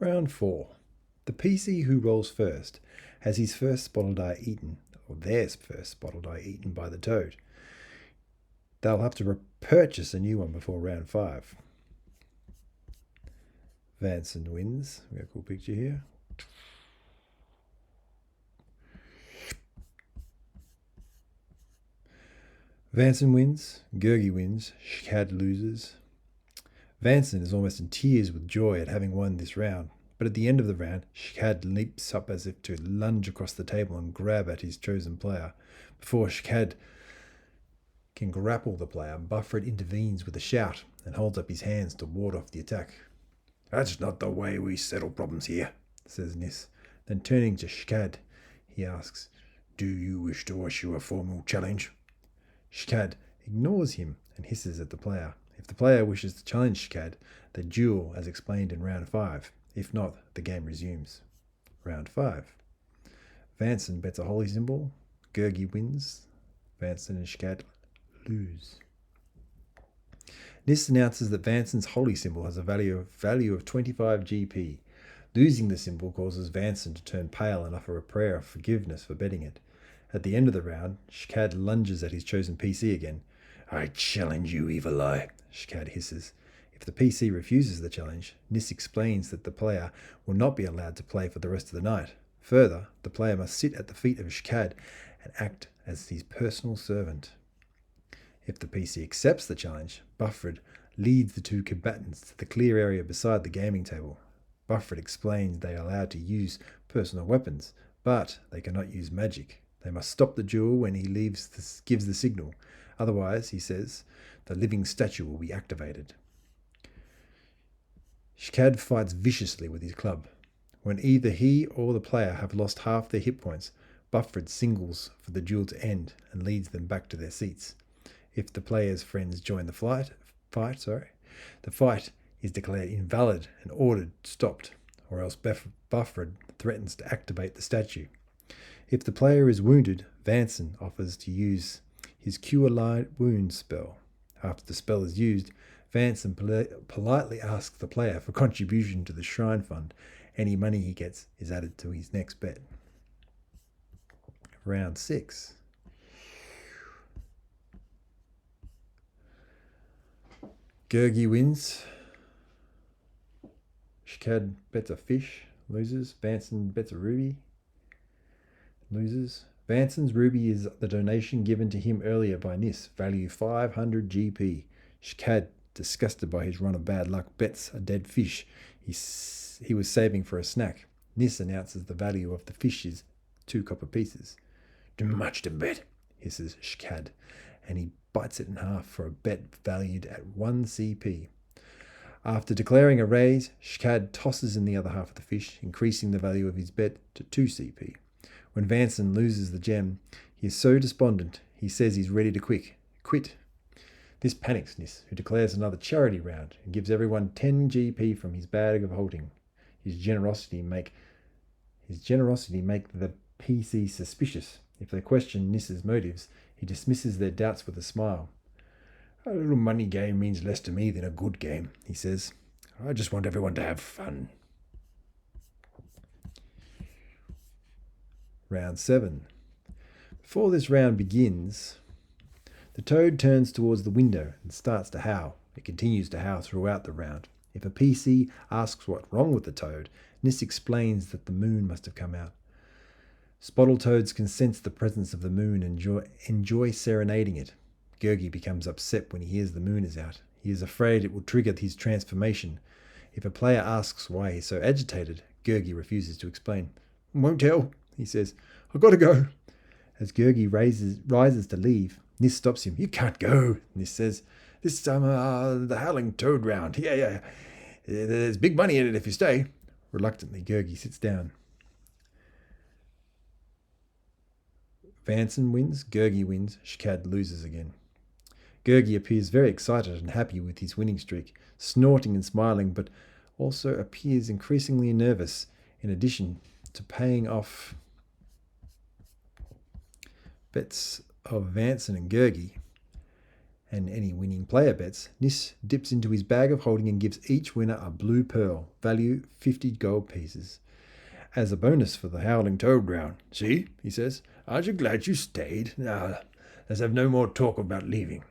Round 4. The PC who rolls first has his first spottle die eaten, or their first spottle die eaten by the toad. They'll have to purchase a new one before round 5. Vanson wins. We got a cool picture here. Vanson wins. Gurgi wins. Shkad loses. Vanson is almost in tears with joy at having won this round, but at the end of the round, Shkad leaps up as if to lunge across the table and grab at his chosen player. Before Shkad can grapple the player, Buffred intervenes with a shout and holds up his hands to ward off the attack. "That's not the way we settle problems here," says Nis. Then turning to Shkad, he asks, "Do you wish to issue a formal challenge?" Shkad ignores him and hisses at the player. If the player wishes to challenge Shkad, they duel as explained in round 5. If not, the game resumes. Round 5. Vanson bets a holy symbol. Gurgi wins. Vanson and Shkad lose. Nis announces that Vanson's holy symbol has a value of 25 GP. Losing the symbol causes Vanson to turn pale and offer a prayer of forgiveness for betting it. At the end of the round, Shkad lunges at his chosen PC again. "I challenge you, Evil Eye," Shkad hisses. If the PC refuses the challenge, Nis explains that the player will not be allowed to play for the rest of the night. Further, the player must sit at the feet of Shkad and act as his personal servant. If the PC accepts the challenge, Buffred leads the two combatants to the clear area beside the gaming table. Buffred explains they are allowed to use personal weapons, but they cannot use magic. They must stop the duel when he gives the signal. Otherwise, he says, the living statue will be activated. Shkad fights viciously with his club. When either he or the player have lost half their hit points, Buffred signals for the duel to end and leads them back to their seats. If the player's friends join the fight, the fight is declared invalid and ordered stopped, or else Buffred threatens to activate the statue. If the player is wounded, Vanson offers to use his Cure Light Wound spell. After the spell is used, Vanson politely asks the player for contribution to the Shrine Fund. Any money he gets is added to his next bet. Round 6. Gurgi wins. Shkad bets a fish, loses. Vanson bets a ruby, loses. Vanson's ruby is the donation given to him earlier by Nis, value 500 GP. Shkad, disgusted by his run of bad luck, bets a dead fish he was saving for a snack. Nis announces the value of the fish is 2 copper pieces. "Too much to bet," hisses Shkad, and he bites it in half for a bet valued at 1 CP. After declaring a raise, Shkad tosses in the other half of the fish, increasing the value of his bet to 2 CP. When Vanson loses the gem, he is so despondent, he says he's ready to quit. This panics Nis, who declares another charity round and gives everyone 10 GP from his bag of holding. His generosity make the PC suspicious. If they question Nis's motives, he dismisses their doubts with a smile. "A little money game means less to me than a good game," he says. "I just want everyone to have fun." Round 7. Before this round begins, the toad turns towards the window and starts to howl. It continues to howl throughout the round. If a PC asks what's wrong with the toad, Nis explains that the moon must have come out. Spottle toads can sense the presence of the moon and enjoy serenading it. Gurgi becomes upset when he hears the moon is out. He is afraid it will trigger his transformation. If a player asks why he's so agitated, Gurgi refuses to explain. "Won't tell," he says. "I've got to go." As Gurgi rises to leave, Nis stops him. "You can't go," Nis says. "This time, the Howling Toad round. Yeah. There's big money in it if you stay." Reluctantly, Gurgi sits down. Vanson wins, Gurgi wins, Shkad loses again. Gurgi appears very excited and happy with his winning streak, snorting and smiling, but also appears increasingly nervous, in addition to paying off bets of Vanson and Gurgi, and any winning player bets, Nis dips into his bag of holding and gives each winner a blue pearl, value 50 gold pieces, as a bonus for the Howling Toad round. See, he says, aren't you glad you stayed? Now, let's have no more talk about leaving.